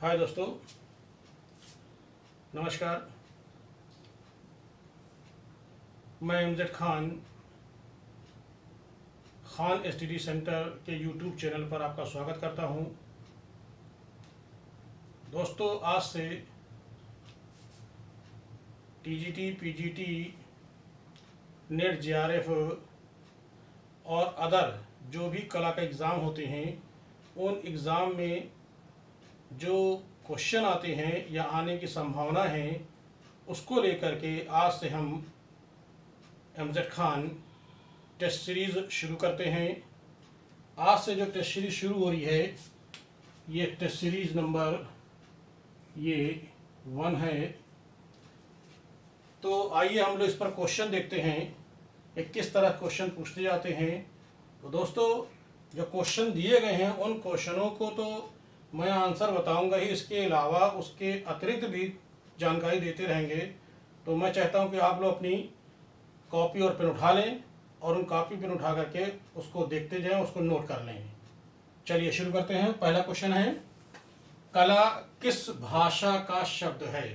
हाय दोस्तों, नमस्कार। मैं एमजेड खान एसटीडी सेंटर के यूट्यूब चैनल पर आपका स्वागत करता हूं। दोस्तों, आज से टीजीटी, पीजीटी, नेट, जेआरएफ और अदर जो भी कला का एग्ज़ाम होते हैं, उन एग्ज़ाम में जो क्वेश्चन आते हैं या आने की संभावना है, उसको लेकर के आज से हम एमजेड खान टेस्ट सीरीज़ शुरू करते हैं। आज से जो टेस्ट सीरीज़ शुरू हो रही है, ये टेस्ट सीरीज़ नंबर 1 है। तो आइए हम लोग इस पर क्वेश्चन देखते हैं कि किस तरह क्वेश्चन पूछते जाते हैं। तो दोस्तों, जो क्वेश्चन दिए गए हैं उन क्वेश्चनों को तो मैं आंसर बताऊंगा ही, इसके अलावा उसके अतिरिक्त भी जानकारी देते रहेंगे। तो मैं चाहता हूं कि आप लोग अपनी कॉपी और पेन उठा लें और उन कॉपी पेन उठा करके उसको देखते जाएं, उसको नोट कर लें। चलिए शुरू करते हैं। पहला क्वेश्चन है, कला किस भाषा का शब्द है?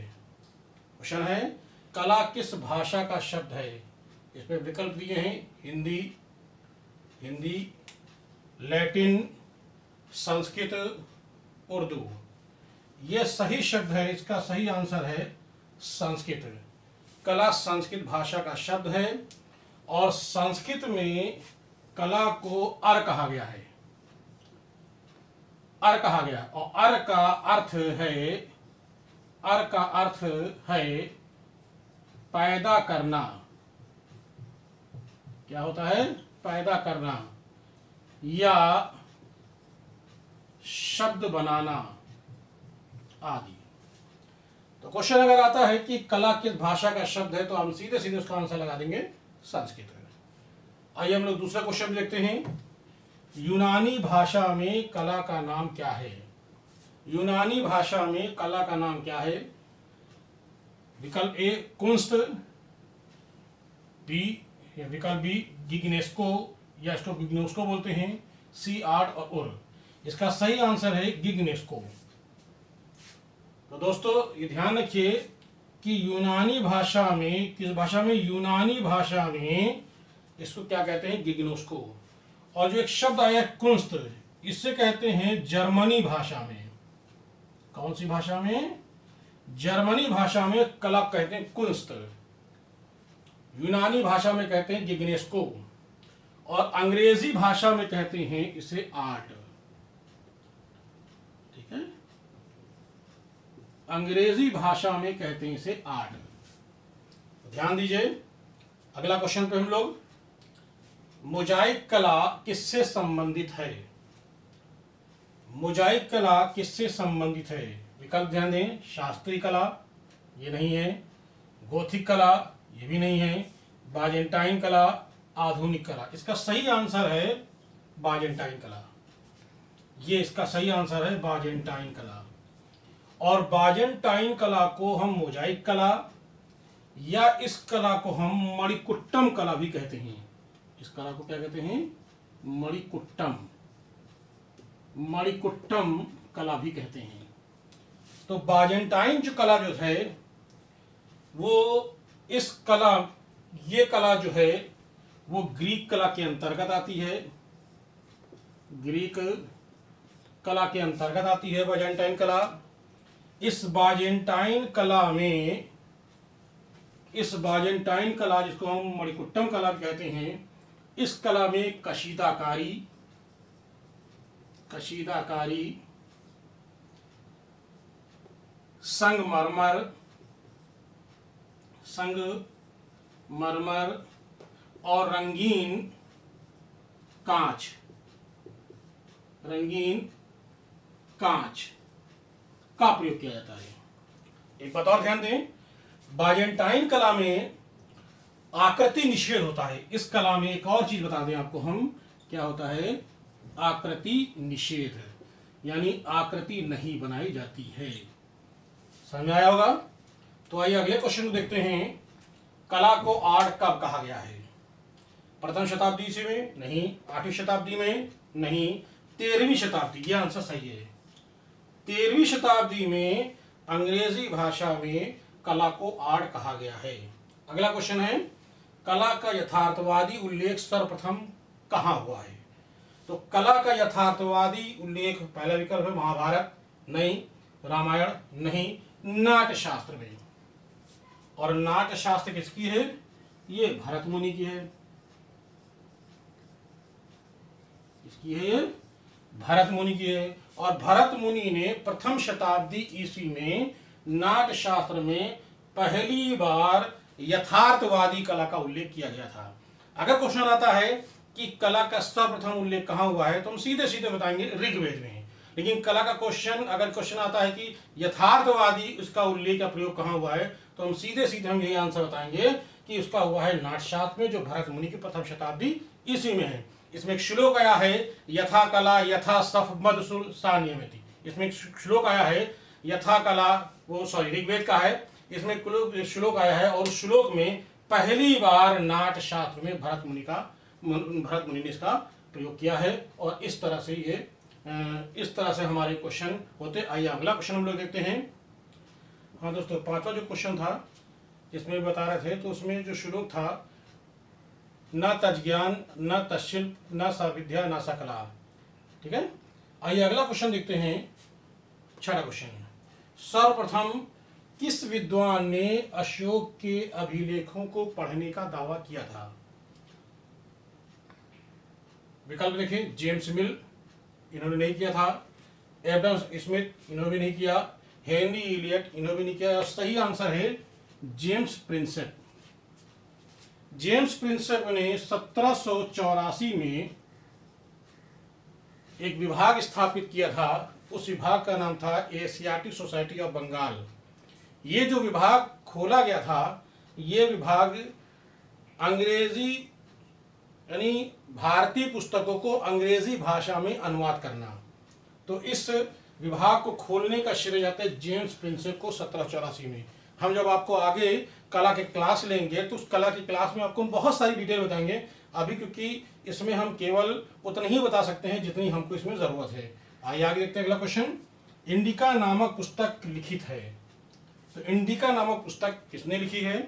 क्वेश्चन है, कला किस भाषा का शब्द है? इसमें विकल्प दिए हैं, हिंदी, लैटिन, संस्कृत, उर्दू। ये सही शब्द है, इसका सही आंसर है संस्कृत। कला संस्कृत भाषा का शब्द है और संस्कृत में कला को अर कहा गया है। अर कहा गया, और अर का अर्थ है पैदा करना। क्या होता है? पैदा करना या शब्द बनाना आदि। तो क्वेश्चन अगर आता है कि कला किस भाषा का शब्द है, तो हम सीधे सीधे उसका आंसर लगा देंगे संस्कृत। आइए हम लोग दूसरा क्वेश्चन देखते हैं। यूनानी भाषा में कला का नाम क्या है? यूनानी भाषा में कला का नाम क्या है? विकल्प ए कुंस्त, विकल्प बी गिग्नेस्को या इसको गिग्नोस्को बोलते हैं, सी आर्ट और उर। इसका सही आंसर है गिग्नेस्को। तो दोस्तों, ये ध्यान रखिए कि यूनानी भाषा में, किस भाषा में? यूनानी भाषा में इसको क्या कहते हैं? गिग्नोस्को। और जो एक शब्द आया कुंस्त, इससे कहते हैं जर्मनी भाषा में। कौन सी भाषा में? जर्मनी भाषा में कला कहते हैं कुंस्त, यूनानी भाषा में कहते हैं गिग्नेस्को, और अंग्रेजी भाषा में कहते हैं इसे आर्ट। ठीक है, अंग्रेजी भाषा में कहते हैं इसे आर्ट। ध्यान दीजिए, अगला क्वेश्चन पे हम लोग, मोजाइक कला किससे संबंधित है? मोजाइक कला किससे संबंधित है? विकल्प ध्यान दें, शास्त्रीय कला ये नहीं है, गोथिक कला ये भी नहीं है, बाजेंटाइन कला, आधुनिक कला। इसका सही आंसर है बाजेंटाइन कला। ये इसका सही आंसर है बाजेंटाइन कला। और बाजेंटाइन कला को हम मोजाइक कला या इस कला को हम मणिकुट्टम कला भी कहते हैं। इस कला को क्या कहते हैं? मणिकुट्टम कला भी कहते हैं। तो बाजेंटाइन जो कला जो है, वो इस कला, ये कला जो है वो ग्रीक कला के अंतर्गत आती है। ग्रीक कला के अंतर्गत आती है बाजेंटाइन कला। इस बाजेंटाइन कला जिसको हम मणिकुट्टम कला कहते हैं, इस कला में कशीदाकारी, संगमरमर और रंगीन कांच का प्रयोग किया जाता है। एक बात और ध्यान दें, बाजेंटाइन कला में आकृति निषेध होता है। इस कला में एक और चीज बता दें आपको हम, क्या होता है? आकृति निषेध, यानी आकृति नहीं बनाई जाती है। समझ में आया होगा? तो आइए अगले क्वेश्चन को देखते हैं। कला को आर्ट कब कहा गया है? प्रथम शताब्दी से में नहीं, 8वीं शताब्दी में नहीं, 13वीं शताब्दी। यह आंसर सही है। 13वीं शताब्दी में अंग्रेजी भाषा में कला को आर्ट कहा गया है। अगला क्वेश्चन है, कला का यथार्थवादी उल्लेख सर्वप्रथम कहाँ हुआ है? तो कला का यथार्थवादी उल्लेख, पहला विकल्प है महाभारत, नहीं। रामायण, नहीं। नाट्यशास्त्र में। और नाट्यशास्त्र किसकी है? ये भरत मुनि की है। किसकी है? ये भरत मुनि की है। और भरत मुनि ने प्रथम शताब्दी ईस्वी में नाट्यशास्त्र में पहली बार यथार्थवादी कला का उल्लेख किया गया था। अगर क्वेश्चन आता है कि कला का सर्वप्रथम उल्लेख कहाँ हुआ है, तो हम सीधे सीधे बताएंगे ऋग्वेद में। लेकिन कला का क्वेश्चन, अगर क्वेश्चन आता है कि यथार्थवादी उसका उल्लेख या प्रयोग कहाँ हुआ है, तो हम सीधे सीधे हम यही आंसर बताएंगे कि उसका हुआ है नाट्यशास्त्र में, जो भरत मुनि की प्रथम शताब्दी ईस्वी में है। इसमें एक श्लोक आया है, यथा कला यथा सफ मद सा नियमिति। इसमें एक श्लोक आया है, यथा कला, वो सॉरी ऋग्वेद का है। इसमें श्लोक आया है और श्लोक में पहली बार नाट्यशास्त्र में भरत मुनि ने इसका प्रयोग किया है। और इस तरह से हमारे क्वेश्चन होते। आइए अगला क्वेश्चन हम लोग देखते हैं। हाँ दोस्तों, पांचवा जो क्वेश्चन था इसमें बता रहे थे, तो उसमें जो श्लोक था, न तज्ज्ञान न तत्शिल्प न सविद्या न सकला। ठीक है। आइए अगला क्वेश्चन देखते हैं। छठा क्वेश्चन, सर्वप्रथम किस विद्वान ने अशोक के अभिलेखों को पढ़ने का दावा किया था? विकल्प देखें, जेम्स मिल, इन्होंने नहीं किया था। एडम स्मिथ, इन्होंने भी नहीं किया। हेनरी इलियट, इन्होंने भी नहीं किया। सही आंसर है जेम्स प्रिंसेप। जेम्स प्रिंसेप ने 1784 में एक विभाग स्थापित किया था। उस विभाग का नाम था एशियाटिक सोसाइटी ऑफ बंगाल। ये जो विभाग खोला गया था, ये विभाग अंग्रेजी यानी भारतीय पुस्तकों को अंग्रेजी भाषा में अनुवाद करना। तो इस विभाग को खोलने का श्रेय जाता है जेम्स प्रिंसेप को 1784 में। हम जब आपको आगे कला के क्लास लेंगे तो उस कला की क्लास में आपको हम बहुत सारी डिटेल बताएंगे। अभी क्योंकि इसमें हम केवल उतना ही बता सकते हैं जितनी हमको इसमें ज़रूरत है। आइए आगे देखते हैं अगला क्वेश्चन। इंडिका नामक पुस्तक लिखित है, तो इंडिका नामक पुस्तक किसने लिखी है?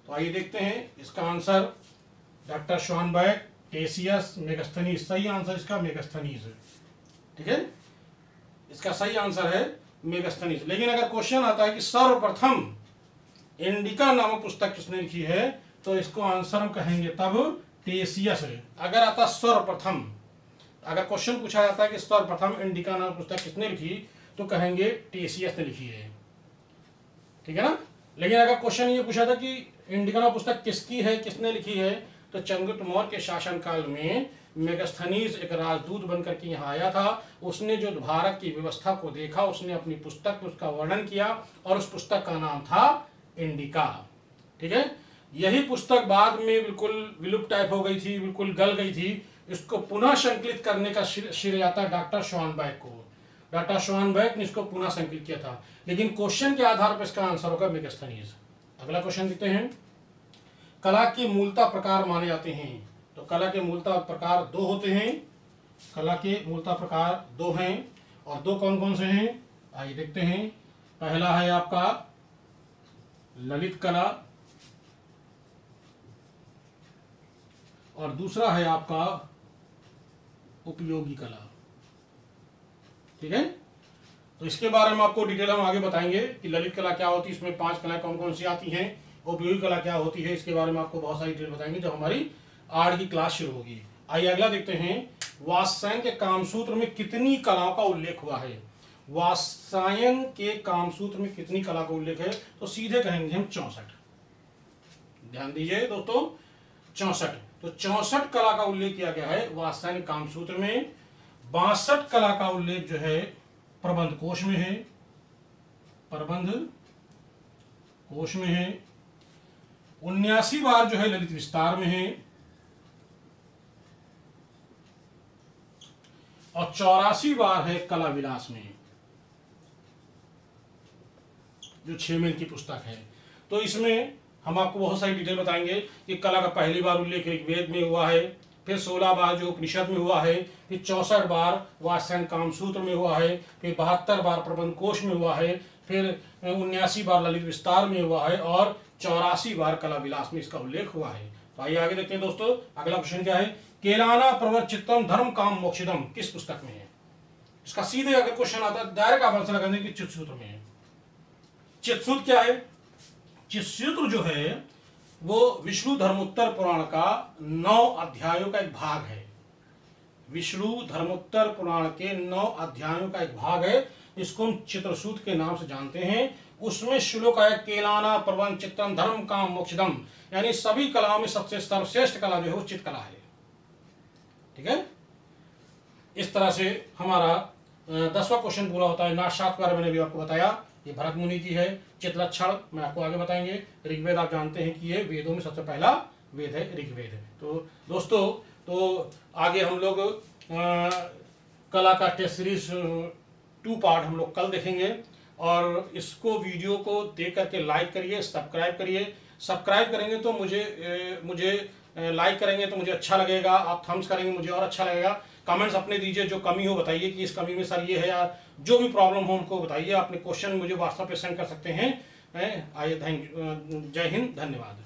तो आइए देखते हैं। इसका आंसर डॉक्टर श्वानबर्ग, टेसियस, मेगास्थनीज। सही आंसर इसका मेगास्थनीज है। ठीक है, इसका सही आंसर है मेगास्थनीज। लेकिन अगर क्वेश्चन आता है कि सर्वप्रथम इंडिका नामक पुस्तक किसने लिखी है, तो इसको आंसर हम कहेंगे तब टेसियस है। अगर आता सर्वप्रथम, अगर क्वेश्चन पूछा जाता है कि सर्वप्रथम इंडिका नामक पुस्तक किसने लिखी, तो कहेंगे टेसियस ने लिखी है। ठीक है ना। लेकिन अगर क्वेश्चन ये पूछा था कि इंडिका नामक पुस्तक किसकी है, किसने लिखी है, तो चंद्रगुप्त मौर्य के शासनकाल में मेगास्थनीज एक राजदूत बनकर के यहाँ आया था। उसने जो भारत की व्यवस्था को देखा, उसने अपनी पुस्तक में उसका वर्णन किया और उस पुस्तक का नाम था इंडिका। ठीक है। यही पुस्तक बाद में बिल्कुल विलुप्त टाइप हो गई थी, बिल्कुल गल गई थी। इसको पुनः संकलित करने का श्रेय जाता है डॉक्टर श्वानबर्ग को। डॉक्टर श्वानबर्ग ने इसको पुनः संकलित किया था। लेकिन क्वेश्चन के आधार पर इसका आंसर होगा मेगास्थनीज। अगला क्वेश्चन देखते हैं। कला के मूलतः प्रकार माने जाते हैं, तो कला के मूलतः प्रकार दो होते हैं। कला के मूलतः प्रकार दो हैं, और दो कौन कौन से हैं आइए देखते हैं। पहला है आपका ललित कला और दूसरा है आपका उपयोगी कला। ठीक है। तो इसके बारे में आपको डिटेल हम आगे बताएंगे कि ललित कला क्या होती है, इसमें 5 कलाएं कौन कौन सी आती हैं, उपयोगी कला क्या होती है, इसके बारे में आपको बहुत सारी डिटेल बताएंगे जब हमारी आर्ट की क्लास शुरू होगी। आइए अगला देखते हैं। वात्स्यायन के कामसूत्र में कितनी कलाओं का उल्लेख हुआ है? वात्स्यायन के कामसूत्र में कितनी कला का उल्लेख है, तो सीधे कहेंगे हम 64। ध्यान दीजिए दोस्तों, 64। तो 64 कला का उल्लेख किया गया है वात्स्यायन कामसूत्र में। 62 कला का उल्लेख जो है प्रबंध कोश में है, प्रबंध कोश में है। 79 बार जो है ललित विस्तार में है, और 84 बार है कला विलास में, जो 6 मेल की पुस्तक है। तो इसमें हम आपको बहुत सारी डिटेल बताएंगे कि कला का पहली बार उल्लेख ऋग्वेद में हुआ है, फिर 16 बार जो उपनिषद में हुआ है, फिर 64 बार वात्स्ययन कामसूत्र में हुआ है, फिर 72 बार प्रबंध कोश में हुआ है, फिर 79 बार ललित विस्तार में हुआ है और 84 बार कला विलास में इसका उल्लेख हुआ है। तो आइए आगे देखते हैं दोस्तों, अगला क्वेश्चन क्या है। केलाना प्रवर्चितम धर्म काम मोक्षिदम किस पुस्तक में है? इसका सीधे अगर क्वेश्चन आता है डायरेक्ट आप आंसर लगा देंगे कि चित्सूत्र में है। चित्सूत्र क्या है? चित्सूत्र जो है वो विष्णु धर्मोत्तर पुराण का 9 अध्यायों का एक भाग है। विष्णु धर्मोत्तर पुराण के 9 अध्यायों का एक भाग है, इसको हम चित्रसूत्र के नाम से जानते हैं। उसमें श्लोक है केलाना प्रबंध चित्तम धर्म काम मोक्षदम, यानी सभी कलाओं में सबसे सर्वश्रेष्ठ कला जो है वो चित्त कला है। ठीक है, इस तरह से हमारा 10वां क्वेश्चन पूरा होता है। नाशात के बारे में मैंने भी आपको बताया, ये भरत मुनि की है। चित्तलक्षण मैं आपको आगे बताएंगे। ऋग्वेद आप जानते हैं कि ये वेदों में सबसे पहला वेद है ऋग्वेद। तो दोस्तों, तो आगे हम लोग कला का टेस्ट सीरीज 2 पार्ट हम लोग कल देखेंगे, और इसको वीडियो को देख करके लाइक करिए, सब्सक्राइब करिए। सब्सक्राइब करेंगे तो मुझे लाइक करेंगे तो मुझे अच्छा लगेगा, आप थम्स करेंगे मुझे और अच्छा लगेगा। कमेंट्स अपने दीजिए, जो कमी हो बताइए कि इस कमी में सर ये है, या जो भी प्रॉब्लम हो उनको बताइए। अपने क्वेश्चन मुझे व्हाट्सएप पे सेंड कर सकते हैं। आइए, जय हिंद, धन्यवाद।